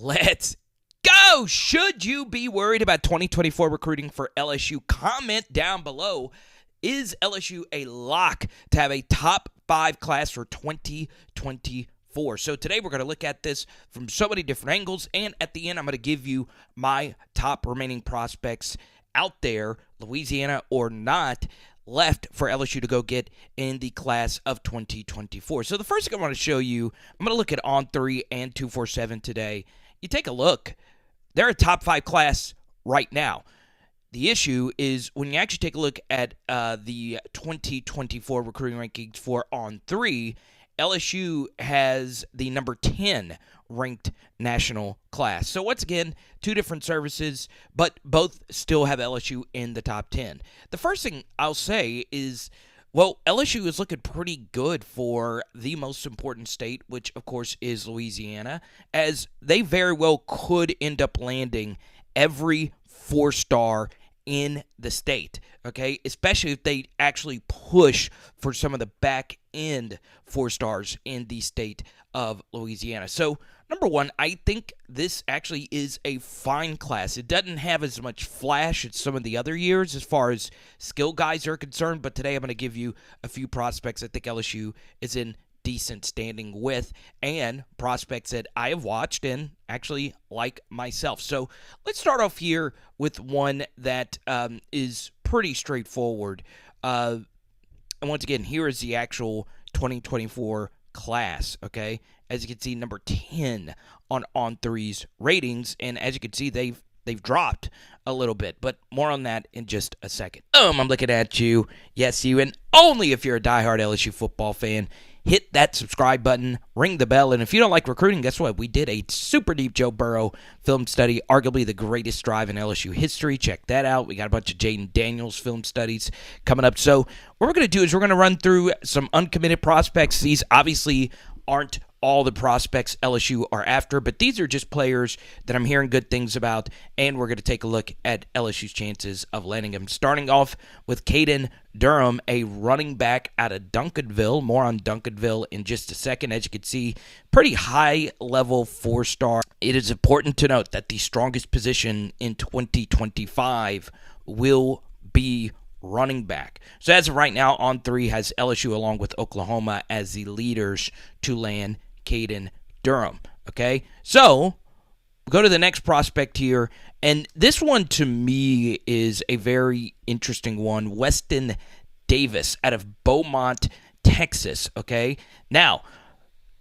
Let's go! Should you be worried about 2024 recruiting for LSU? Comment down below. Is LSU a lock to have a top 5 class for 2024? So today we're going to look at this from so many different angles, and at the end I'm going to give you my top remaining prospects out there, Louisiana or not, left for LSU to go get in the class of 2024. So the first thing I want to show you, I'm going to look at On3 and 247 today. You take a look. They're a top 5 class right now. The issue is when you actually take a look at the 2024 recruiting rankings for On3, LSU has the number 10 ranked national class. So once again, two different services, but both still have LSU in the top 10. The first thing I'll say is, well, LSU is looking pretty good for the most important state, which of course is Louisiana, as they very well could end up landing every 4-star in the state, okay? Especially if they actually push for some of the back-end 4-stars in the state of Louisiana. So, number one, I think this actually is a fine class. It doesn't have as much flash as some of the other years as far as skill guys are concerned, but today I'm going to give you a few prospects I think LSU is in decent standing with, and prospects that I have watched and actually like myself. So let's start off here with one that is pretty straightforward. And once again, here is the actual 2024 class, okay? As you can see, number 10 on On3's ratings, and as you can see, they've dropped a little bit, but more on that in just a second. I'm looking at you. Yes, you, and only if you're a diehard LSU football fan. Hit that subscribe button, ring the bell, and if you don't like recruiting, guess what? We did a super deep Joe Burrow film study, arguably the greatest drive in LSU history. Check that out. We got a bunch of Jaden Daniels film studies coming up. So what we're going to do is we're going to run through some uncommitted prospects. These obviously aren't all the prospects LSU are after, but these are just players that I'm hearing good things about, and we're going to take a look at LSU's chances of landing them. Starting off with Caden Durham, a running back out of Duncanville. More on Duncanville in just a second. As you can see, pretty high-level 4-star. It is important to note that the strongest position in 2025 will be running back. So as of right now, On3 has LSU along with Oklahoma as the leaders to land Caden Durham. Okay, so go to the next prospect here, and this one to me is a very interesting one. Weston Davis out of Beaumont, Texas. Okay, now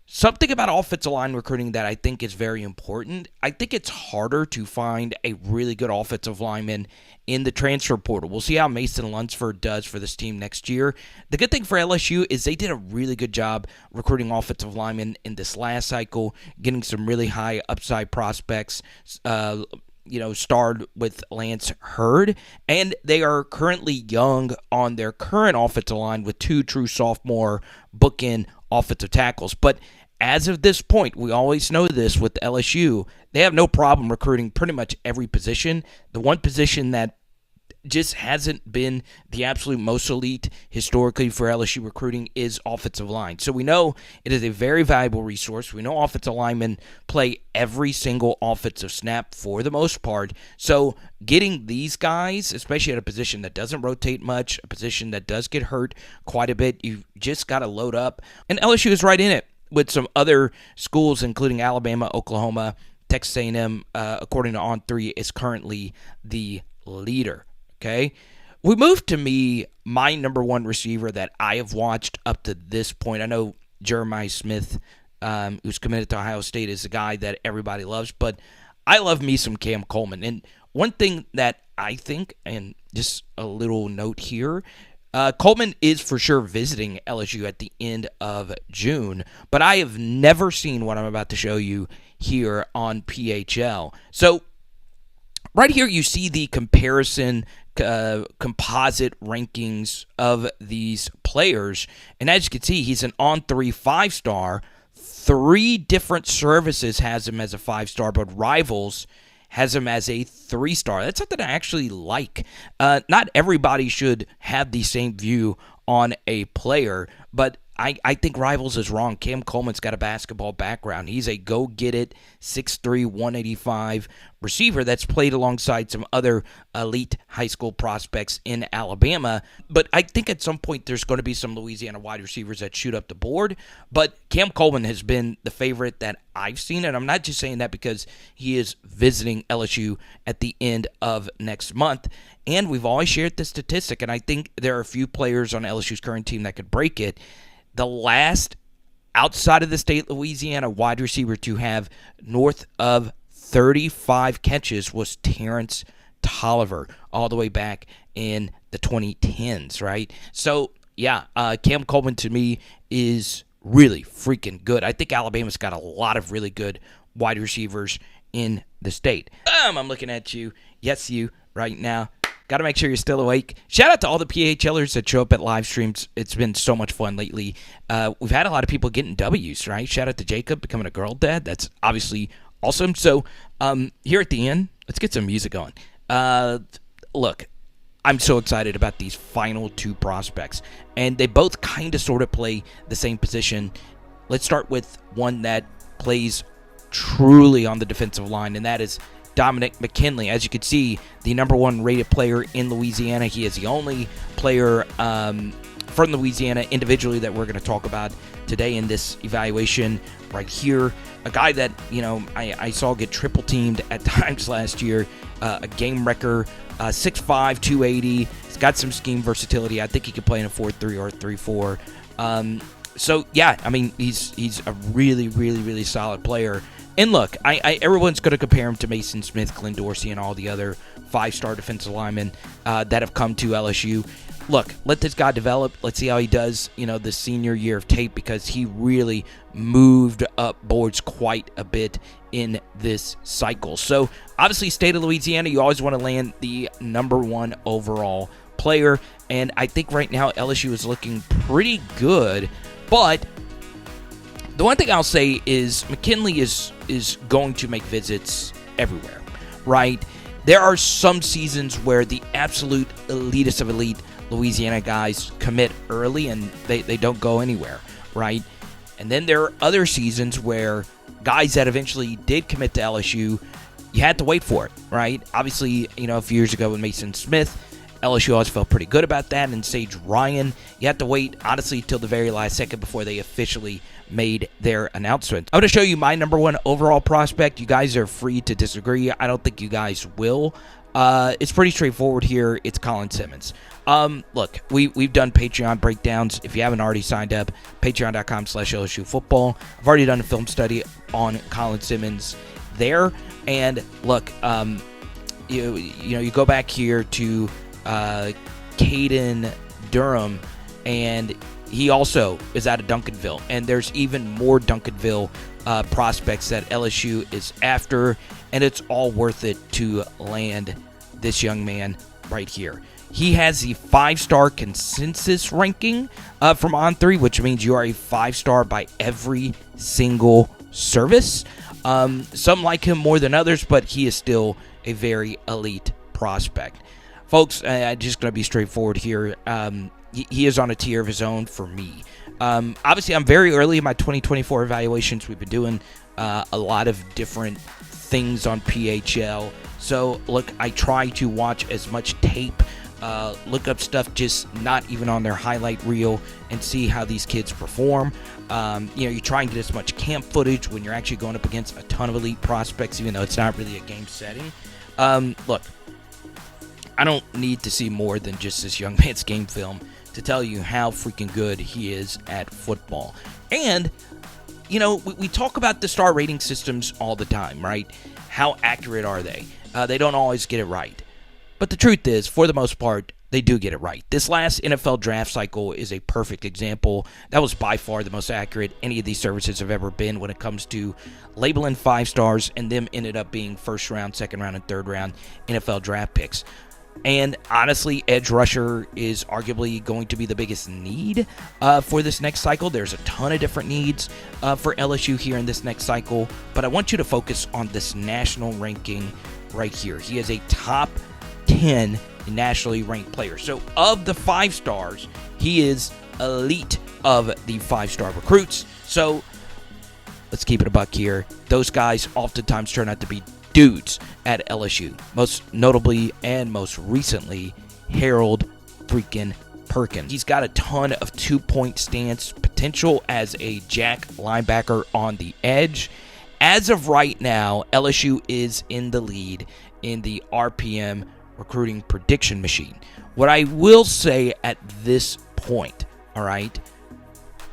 something about offensive line recruiting that I think is very important. I think it's harder to find a really good offensive lineman in the transfer portal. We'll see how Mason Lunsford does for this team next year. The good thing for LSU is they did a really good job recruiting offensive linemen in this last cycle, getting some really high upside prospects, starred with Lance Hurd, and they are currently young on their current offensive line with 2 true sophomore bookend offensive tackles. But as of this point, we always know this with LSU, they have no problem recruiting pretty much every position. The one position that just hasn't been the absolute most elite historically for LSU recruiting is offensive line. So we know it is a very valuable resource. We know offensive linemen play every single offensive snap for the most part. So getting these guys, especially at a position that doesn't rotate much, a position that does get hurt quite a bit, you've just got to load up. And LSU is right in it with some other schools, including Alabama, Oklahoma, Texas A&M, according to On3, is currently the leader. Okay, we move to my number one receiver that I have watched up to this point. I know Jeremiah Smith, who's committed to Ohio State, is a guy that everybody loves, but I love me some Cam Coleman. And one thing that I think, and just a little note here, Coleman is for sure visiting LSU at the end of June, but I have never seen what I'm about to show you here on PHL. So right here you see the comparison composite rankings of these players, and as you can see, he's an On3 5-star. 3 different services has him as a 5-star, but Rivals has him as a 3-star. That's something I actually like. Not everybody should have the same view on a player, but I think Rivals is wrong. Cam Coleman's got a basketball background. He's a go-get-it, 6'3", 185 receiver that's played alongside some other elite high school prospects in Alabama. But I think at some point there's going to be some Louisiana wide receivers that shoot up the board. But Cam Coleman has been the favorite that I've seen, and I'm not just saying that because he is visiting LSU at the end of next month. And we've always shared this statistic, and I think there are a few players on LSU's current team that could break it. The last outside of the state of Louisiana wide receiver to have north of 35 catches was Terrence Tolliver all the way back in the 2010s, right? So, yeah, Cam Coleman to me is really freaking good. I think Alabama's got a lot of really good wide receivers in the state. I'm looking at you. Yes, you right now. Got to make sure you're still awake. Shout out to all the PHLers that show up at live streams. It's been so much fun lately. We've had a lot of people getting W's, right? Shout out to Jacob becoming a girl dad. That's obviously awesome. So here at the end, let's get some music on. Look, I'm so excited about these final two prospects. And they both kind of sort of play the same position. Let's start with one that plays truly on the defensive line, and that is DOMINICK McKINLEY. As you can see, the number one rated player in Louisiana. He is the only player from Louisiana individually that we're going to talk about today in this evaluation right here. A guy that, you know, I saw get triple teamed at times last year. A game wrecker, 6'5", 280. He's got some scheme versatility. I think he could play in a 4-3 or a 3-4. So, yeah, I mean, he's a really, really, really solid player. And look, everyone's going to compare him to Mason Smith, Glenn Dorsey, and all the other five-star defensive linemen that have come to LSU. Look, let this guy develop. Let's see how he does, you know, the senior year of tape, because he really moved up boards quite a bit in this cycle. So, obviously, state of Louisiana, you always want to land the number one overall player. And I think right now LSU is looking pretty good. But the one thing I'll say is McKinley is going to make visits everywhere, right? There are some seasons where the absolute elitist of elite Louisiana guys commit early and they don't go anywhere, right? And then there are other seasons where guys that eventually did commit to LSU, you had to wait for it, right? Obviously, you know, a few years ago with Mason Smith, LSU always felt pretty good about that. And Sage Ryan, you have to wait, honestly, till the very last second before they officially made their announcement. I'm going to show you my number one overall prospect. You guys are free to disagree. I don't think you guys will. It's pretty straightforward here. It's Colin Simmons. Look, we've done Patreon breakdowns. If you haven't already signed up, patreon.com/LSU Football. I've already done a film study on Colin Simmons there. And look, you go back here to Caden Durham, and he also is out of Duncanville, and there's even more Duncanville prospects that LSU is after, and it's all worth it to land this young man right here. He has the 5-star consensus ranking from On3, which means you are a 5-star by every single service. Some like him more than others, but he is still a very elite prospect. Folks, I'm just going to be straightforward here. He is on a tier of his own for me. Obviously, I'm very early in my 2024 evaluations. We've been doing a lot of different things on PHL. So, look, I try to watch as much tape, look up stuff just not even on their highlight reel, and see how these kids perform. You try and get as much camp footage when you're actually going up against a ton of elite prospects, even though it's not really a game setting. Look, I don't need to see more than just this young man's game film to tell you how freaking good he is at football. And, we talk about the star rating systems all the time, right? How accurate are they? They don't always get it right. But the truth is, for the most part, they do get it right. This last NFL draft cycle is a perfect example. That was by far the most accurate any of these services have ever been when it comes to labeling 5 stars, and them ended up being first round, second round, and third round NFL draft picks. And honestly, edge rusher is arguably going to be the biggest need for this next cycle. There's a ton of different needs for LSU here in this next cycle, but I want you to focus on this national ranking right here. He is a top 10 nationally ranked player. So of the 5 stars, he is elite of the 5-star recruits. So let's keep it a buck here. Those guys oftentimes turn out to be dudes at LSU. Most notably and most recently, Harold freaking Perkins. He's got a ton of 2-point stance potential as a jack linebacker on the edge. As of right now, LSU is in the lead in the RPM recruiting prediction machine. What I will say at this point, all right,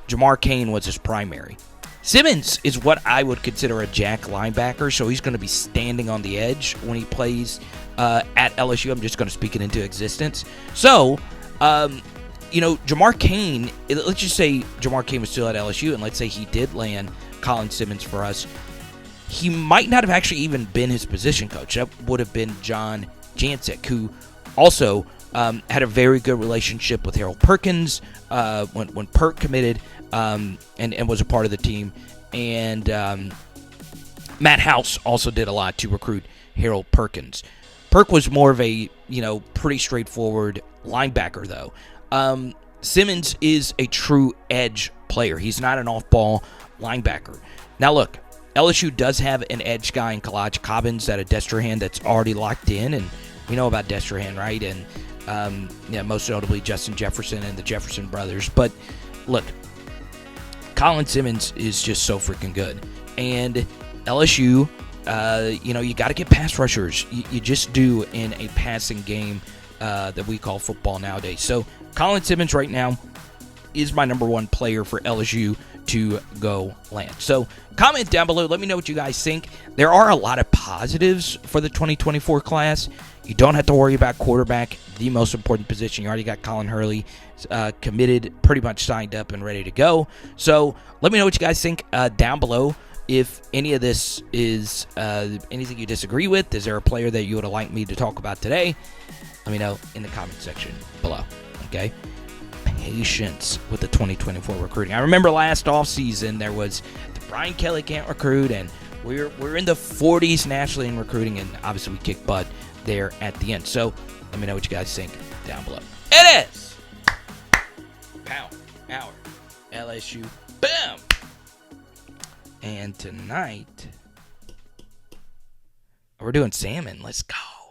Jamar Cain was his primary. Simmons is what I would consider a jack linebacker, so he's going to be standing on the edge when he plays at LSU. I'm just going to speak it into existence. So, Jamar Cain, let's just say Jamar Cain was still at LSU, and let's say he did land Colin Simmons for us. He might not have actually even been his position coach. That would have been John Jancic, who also had a very good relationship with Harold Perkins when Perk committed and was a part of the team. And Matt House also did a lot to recruit Harold Perkins. Perk was more of a, pretty straightforward linebacker, though. Simmons is a true edge player. He's not an off-ball linebacker. Now, look, LSU does have an edge guy in Kalaj Cobbins at a Destrehan that's already locked in, and we know about Destrehan, right? And most notably Justin Jefferson and the Jefferson brothers. But look, Colin Simmons is just so freaking good. And LSU, you got to get pass rushers. You just do in a passing game that we call football nowadays. So Colin Simmons right now is my number one player for LSU to go land. So comment down below. Let me know what you guys think. There are a lot of positives for the 2024 class. You don't have to worry about quarterback, the most important position. You already got Colin Hurley committed, pretty much signed up and ready to go. So let me know what you guys think down below. If any of this is anything you disagree with, is there a player that you would have liked me to talk about today? Let me know in the comment section below. Okay? Patience with the 2024 recruiting. I remember last offseason there was the Brian Kelly can't recruit, and we're in the 40s nationally in recruiting, and obviously we kicked butt there at the end. So let me know what you guys think down below. It is Power Hour LSU. Boom! And tonight we're doing salmon. Let's go.